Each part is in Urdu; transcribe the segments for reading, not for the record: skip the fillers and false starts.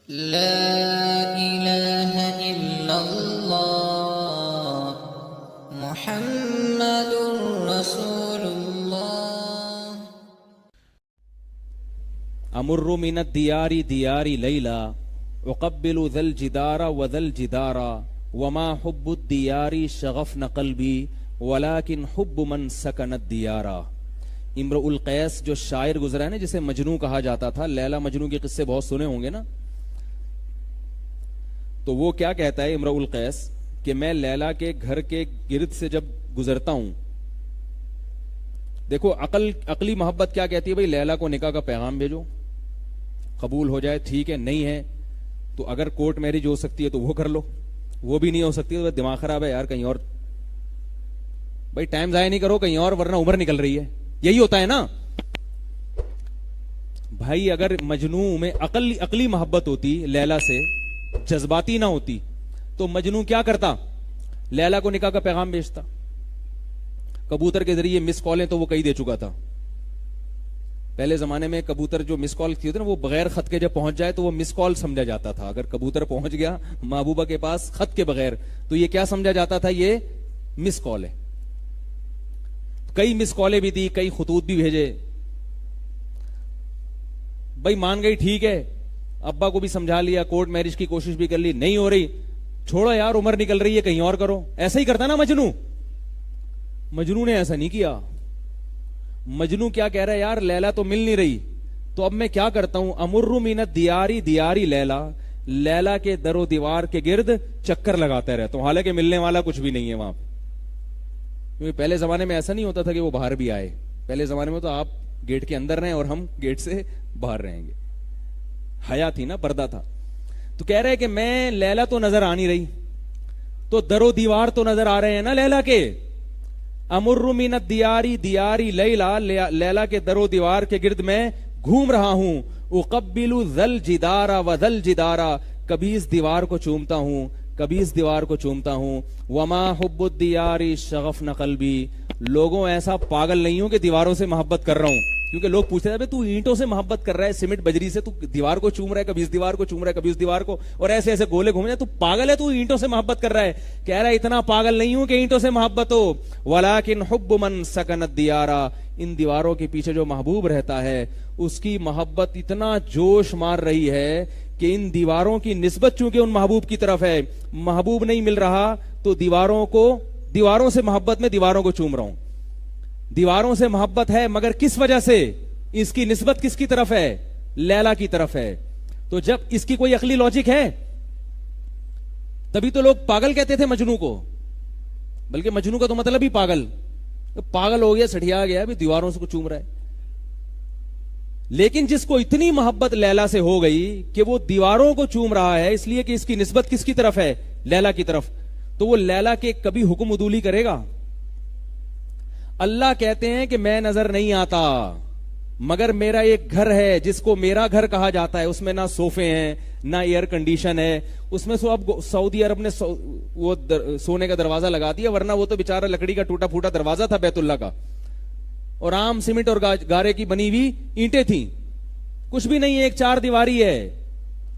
لا إله إلا الله محمد رسول الله امر من الديار ديار ليلى اقبل ذا الجدار وذا الجدار وما حب الديار شغفن قلبي ولكن حب من سكن الديار. امرؤ القیس جو شاعر گزرا ہے نا، جسے مجنوں کہا جاتا تھا، لیلا مجنوں کے قصے بہت سنے ہوں گے نا، تو وہ کیا کہتا ہے امرؤ القیس کہ میں لیلا کے گھر کے گرد سے جب گزرتا ہوں، دیکھو عقلی محبت کیا کہتی ہے، بھائی لیلا کو نکاح کا پیغام بھیجو، قبول ہو جائے ٹھیک ہے، نہیں ہے تو اگر کورٹ میرج ہو سکتی ہے تو وہ کر لو، وہ بھی نہیں ہو سکتی تو دماغ خراب ہے یار، کہیں اور بھائی ٹائم ضائع نہیں کرو کہیں اور، ورنہ عمر نکل رہی ہے، یہی ہوتا ہے نا بھائی. اگر مجنوں میں عقلی محبت ہوتی لیلا سے، جذباتی نہ ہوتی، تو مجنوں کیا کرتا، لیلا کو نکاح کا پیغام بھیجتا. کبوتر کے ذریعے مس کالیں تو وہ کئی دے چکا تھا. پہلے زمانے میں کبوتر جو مس کال تھی نا، وہ بغیر خط کے جب پہنچ جائے تو وہ مس کال سمجھا جاتا تھا. اگر کبوتر پہنچ گیا محبوبہ کے پاس خط کے بغیر تو یہ کیا سمجھا جاتا تھا، یہ مس کال ہے. کئی مس کالیں بھی دی، کئی خطوط بھی بھیجے. بھائی مان گئی ٹھیک ہے، ابا کو بھی سمجھا لیا، کورٹ میرج کی کوشش بھی کر لی، نہیں ہو رہی، چھوڑو یار عمر نکل رہی ہے کہیں اور کرو. ایسا ہی کرتا نا مجنوں. مجنوں نے ایسا نہیں کیا. مجنوں کیا کہہ رہا ہے، یار لیلا تو مل نہیں رہی، تو اب میں کیا کرتا ہوں، امر من الدیاری دیاری لیلا، لیلا کے در و دیوار کے گرد چکر لگاتا رہتا ہوں، حالانکہ ملنے والا کچھ بھی نہیں ہے وہاں. کیونکہ پہلے زمانے میں ایسا نہیں ہوتا تھا کہ وہ باہر بھی آئے. پہلے زمانے میں تو آپ گیٹ کے اندر رہیں اور ہم گیٹ سے باہر رہیں گے. حیا تھی نا، پردہ تھا. تو کہہ رہے کہ میں لیلا تو نظر آ نہیں رہی، تو در و دیوار تو نظر آ رہے ہیں نا لیلا کے. امر من الدیاری دیاری لیلا، لیلا کے در و دیوار کے گرد میں گھوم رہا ہوں. اقبل ذل جدارا و ذل جدارا، کبھی اس دیوار کو چومتا ہوں، کبھی اس دیوار کو چومتا ہوں. وما حب الدیاری شغفن قلبی، لوگوں ایسا پاگل نہیں ہوں کہ دیواروں سے محبت کر رہا ہوں. کیونکہ لوگ پوچھتے ہیں تو اینٹوں سے محبت کر رہا ہے، سیمنٹ بجری سے، تو دیوار کو چوم رہا ہے، کبھی اس دیوار کو چوم رہا ہے، کبھی اس دیوار کو، اور ایسے ایسے گولے گھوم رہے ہیں، تو پاگل ہے، تو اینٹوں سے محبت کر رہا ہے. کہہ رہا ہے اتنا پاگل نہیں ہوں کہ اینٹوں سے محبت ہو. ولیکن حب من سکن الدیارا، ان دیواروں کے پیچھے جو محبوب رہتا ہے اس کی محبت اتنا جوش مار رہی ہے کہ ان دیواروں کی نسبت چونکہ ان محبوب کی طرف ہے، محبوب نہیں مل رہا تو دیواروں سے محبت میں دیواروں کو چوم رہا ہوں. دیواروں سے محبت ہے مگر کس وجہ سے، اس کی نسبت کس کی طرف ہے، لیلا کی طرف ہے. تو جب اس کی کوئی عقلی لاجک ہے، تبھی تو لوگ پاگل کہتے تھے مجنوں کو. بلکہ مجنوں کا تو مطلب ہی پاگل ہو گیا، سٹھیا گیا، بھی دیواروں سے کو چوم رہا ہے. لیکن جس کو اتنی محبت لیلا سے ہو گئی کہ وہ دیواروں کو چوم رہا ہے، اس لیے کہ اس کی نسبت کس کی طرف ہے، لیلا کی طرف، تو وہ لیلا کے کبھی حکم عدولی کرے گا. اللہ کہتے ہیں کہ میں نظر نہیں آتا مگر میرا ایک گھر ہے جس کو میرا گھر کہا جاتا ہے، اس میں نہ صوفے ہیں نہ ایئر کنڈیشن ہے، اس میں اب سعودی عرب نے وہ سونے کا دروازہ لگا دیا، ورنہ وہ تو بیچارہ لکڑی کا ٹوٹا پھوٹا دروازہ تھا بیت اللہ کا، اور عام سیمنٹ اور گارے کی بنی ہوئی اینٹیں تھیں. کچھ بھی نہیں ہے، ایک چار دیواری ہے،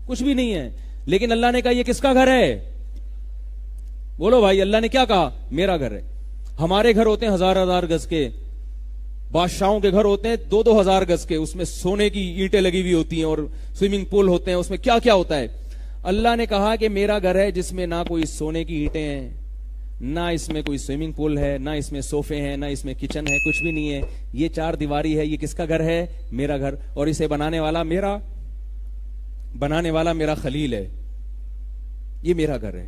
کچھ بھی نہیں ہے. لیکن اللہ نے کہا یہ کس کا گھر ہے؟ بولو بھائی، اللہ نے کیا کہا؟ میرا گھر ہے. ہمارے گھر ہوتے ہیں ہزار ہزار گز کے، بادشاہوں کے گھر ہوتے ہیں 2-2 ہزار گز کے، اس میں سونے کی اینٹیں لگی ہوئی ہوتی ہیں اور سوئمنگ پول ہوتے ہیں، اس میں کیا کیا ہوتا ہے. اللہ نے کہا کہ میرا گھر ہے جس میں نہ کوئی سونے کی اینٹیں ہیں، نہ اس میں کوئی سوئمنگ پول ہے، نہ اس میں صوفے ہیں، نہ اس میں کچن ہے، کچھ بھی نہیں ہے. یہ 4 دیواری ہے. یہ کس کا گھر ہے؟ میرا گھر. اور اسے بنانے والا میرا خلیل ہے. یہ میرا گھر ہے.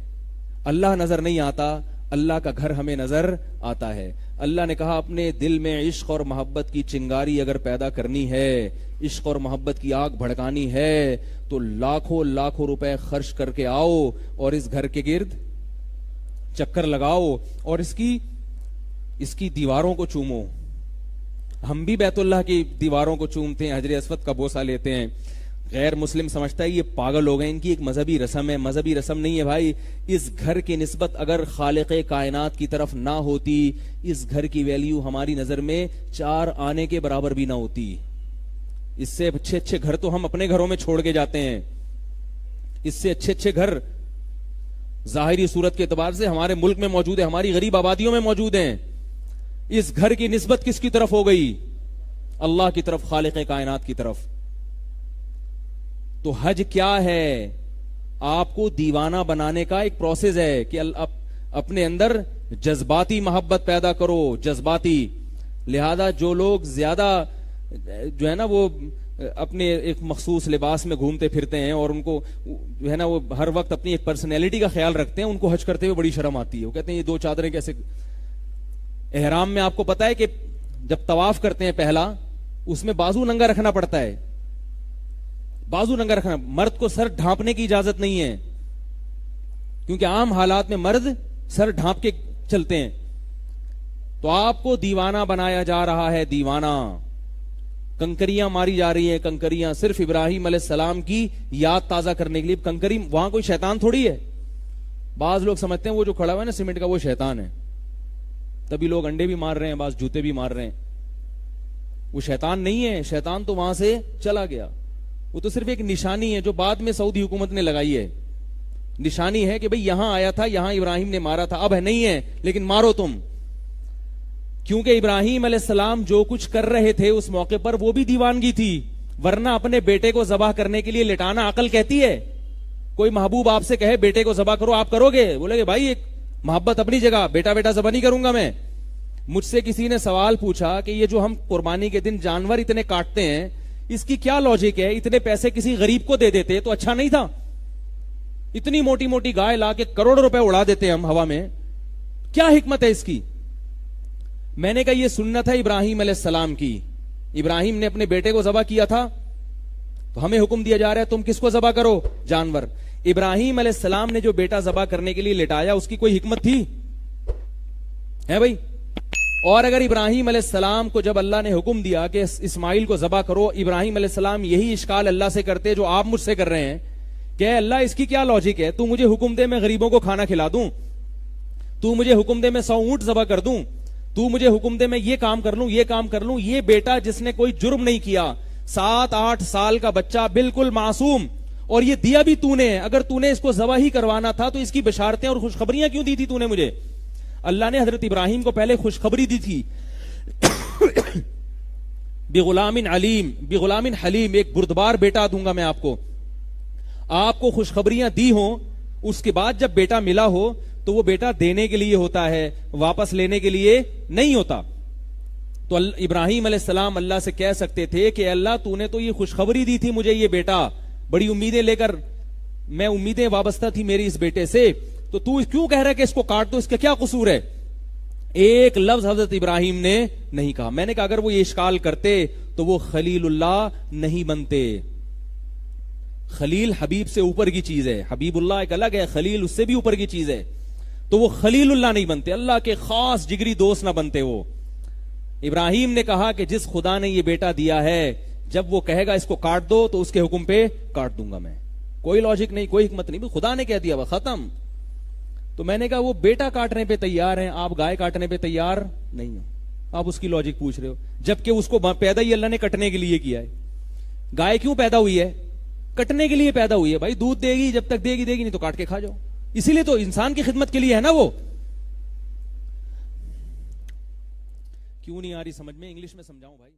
اللہ نظر نہیں آتا، اللہ کا گھر ہمیں نظر آتا ہے. اللہ نے کہا اپنے دل میں عشق اور محبت کی چنگاری اگر پیدا کرنی ہے، عشق اور محبت کی آگ بھڑکانی ہے، تو لاکھوں لاکھوں روپے خرچ کر کے آؤ اور اس گھر کے گرد چکر لگاؤ اور اس کی دیواروں کو چومو. ہم بھی بیت اللہ کی دیواروں کو چومتے ہیں، حجر اسود کا بوسہ لیتے ہیں. غیر مسلم سمجھتا ہے یہ پاگل ہو گئے، ان کی ایک مذہبی رسم ہے. مذہبی رسم نہیں ہے بھائی. اس گھر کی نسبت اگر خالق کائنات کی طرف نہ ہوتی، اس گھر کی ویلیو ہماری نظر میں 4 آنے کے برابر بھی نہ ہوتی. اس سے اچھے اچھے گھر تو ہم اپنے گھروں میں چھوڑ کے جاتے ہیں. اس سے اچھے اچھے گھر ظاہری صورت کے اعتبار سے ہمارے ملک میں موجود ہے, ہماری غریب آبادیوں میں موجود ہیں. اس گھر کی نسبت کس کی طرف ہو گئی؟ اللہ کی طرف, خالق کائنات کی طرف. تو حج کیا ہے؟ آپ کو دیوانہ بنانے کا ایک پروسیس ہے کہ اپنے اندر جذباتی محبت پیدا کرو, جذباتی. لہذا جو لوگ زیادہ جو ہے نا وہ اپنے ایک مخصوص لباس میں گھومتے پھرتے ہیں اور ان کو جو ہے نا وہ ہر وقت اپنی ایک پرسنالٹی کا خیال رکھتے ہیں, ان کو حج کرتے ہوئے بڑی شرم آتی ہے. وہ کہتے ہیں یہ دو چادریں کیسے. احرام میں آپ کو پتا ہے کہ جب طواف کرتے ہیں پہلا, اس میں بازو ننگا رکھنا پڑتا ہے, بازو ننگا رکھنا. مرد کو سر ڈھانپنے کی اجازت نہیں ہے, کیونکہ عام حالات میں مرد سر ڈھانپ کے چلتے ہیں. تو آپ کو دیوانہ بنایا جا رہا ہے, دیوانہ. کنکریاں ماری جا رہی ہیں, کنکریاں صرف ابراہیم علیہ السلام کی یاد تازہ کرنے کے لیے. کنکری وہاں کوئی شیطان تھوڑی ہے. بعض لوگ سمجھتے ہیں وہ جو کھڑا ہوا ہے نا سیمنٹ کا وہ شیطان ہے, تبھی لوگ انڈے بھی مار رہے ہیں, بعض جوتے بھی مار رہے ہیں. وہ شیطان نہیں ہے, شیطان تو وہاں سے چلا گیا. وہ تو صرف ایک نشانی ہے جو بعد میں سعودی حکومت نے لگائی ہے. نشانی ہے کہ بھئی یہاں آیا تھا, یہاں ابراہیم نے مارا تھا, اب ہے نہیں ہے لیکن مارو تم. کیونکہ ابراہیم علیہ السلام جو کچھ کر رہے تھے اس موقع پر وہ بھی دیوانگی تھی. ورنہ اپنے بیٹے کو ذبح کرنے کے لیے لٹانا عقل کہتی ہے. کوئی محبوب آپ سے کہے بیٹے کو ذبح کرو, آپ کرو گے؟ بولے گے بھائی ایک محبت اپنی جگہ, بیٹا بیٹا ذبح نہیں کروں گا میں. مجھ سے کسی نے سوال پوچھا کہ یہ جو ہم قربانی کے دن جانور اتنے کاٹتے ہیں اس کی کیا لاجک ہے؟ اتنے پیسے کسی غریب کو دے دیتے تو اچھا نہیں تھا؟ اتنی موٹی موٹی گائے لا کے کروڑوں روپے اڑا دیتے ہم ہوا میں, کیا حکمت ہے اس کی؟ میں نے کہا یہ سنت ہے ابراہیم علیہ السلام کی. ابراہیم نے اپنے بیٹے کو ذبح کیا تھا, تو ہمیں حکم دیا جا رہا ہے تم کس کو ذبح کرو؟ جانور. ابراہیم علیہ السلام نے جو بیٹا ذبح کرنے کے لیے لٹایا اس کی کوئی حکمت تھی ہے بھائی؟ اور اگر ابراہیم علیہ السلام کو جب اللہ نے حکم دیا کہ اسماعیل کو ذبح کرو, ابراہیم علیہ السلام یہی اشکال اللہ سے کرتے جو آپ مجھ سے کر رہے ہیں کہ اللہ اس کی کیا لاجک ہے؟ تو مجھے حکم دے میں غریبوں کو کھانا کھلا دوں, تو مجھے حکم دے میں 100 اونٹ ذبح کر دوں, تو مجھے حکم دے میں یہ کام کر لوں, یہ کام کر لوں. یہ بیٹا جس نے کوئی جرم نہیں کیا, 7-8 سال کا بچہ بالکل معصوم, اور یہ دیا بھی تو نے. اگر تو نے اس کو ذبح ہی کروانا تھا تو اس کی بشارتیں اور خوشخبریاں کیوں دی تھی تو نے مجھے؟ اللہ نے حضرت ابراہیم کو پہلے خوشخبری دی تھی بغلام علیم, بغلام حلیم, ایک بردبار بیٹا دوں گا میں آپ کو. آپ کو خوشخبریاں دی ہوں, اس کے بعد جب بیٹا ملا ہو تو وہ بیٹا دینے کے لیے ہوتا ہے, واپس لینے کے لیے نہیں ہوتا. تو ابراہیم علیہ السلام اللہ سے کہہ سکتے تھے کہ اللہ تو نے تو یہ خوشخبری دی تھی مجھے, یہ بیٹا بڑی امیدیں لے کر, میں امیدیں وابستہ تھی میری اس بیٹے سے, تو کیوں کہہ رہا ہے کہ اس کو کاٹ دو, اس کا کیا قصور ہے؟ ایک لفظ حضرت ابراہیم نے نہیں کہا. میں نے کہا اگر وہ یہ اشکال کرتے تو وہ خلیل اللہ نہیں بنتے. خلیل حبیب سے اوپر کی چیز ہے, حبیب اللہ ایک الگ ہے, خلیل اس سے بھی اوپر کی چیز ہے. تو وہ خلیل اللہ نہیں بنتے, اللہ کے خاص جگری دوست نہ بنتے. وہ ابراہیم نے کہا کہ جس خدا نے یہ بیٹا دیا ہے, جب وہ کہے گا اس کو کاٹ دو تو اس کے حکم پہ کاٹ دوں گا میں. کوئی لاجک نہیں, کوئی حکمت نہیں, خدا نے کہہ دیا وہ ختم. تو میں نے کہا وہ بیٹا کاٹنے پہ تیار ہیں, آپ گائے کاٹنے پہ تیار نہیں ہو. آپ اس کی لاجک پوچھ رہے ہو, جبکہ اس کو پیدا ہی اللہ نے کٹنے کے لیے کیا ہے. گائے کیوں پیدا ہوئی ہے؟ کٹنے کے لیے پیدا ہوئی ہے بھائی. دودھ دے گی, جب تک دے گی نہیں تو کاٹ کے کھا جاؤ. اسی لیے تو انسان کی خدمت کے لیے ہے نا وہ. کیوں نہیں آ رہی سمجھ میں؟ انگلش میں سمجھاؤں بھائی.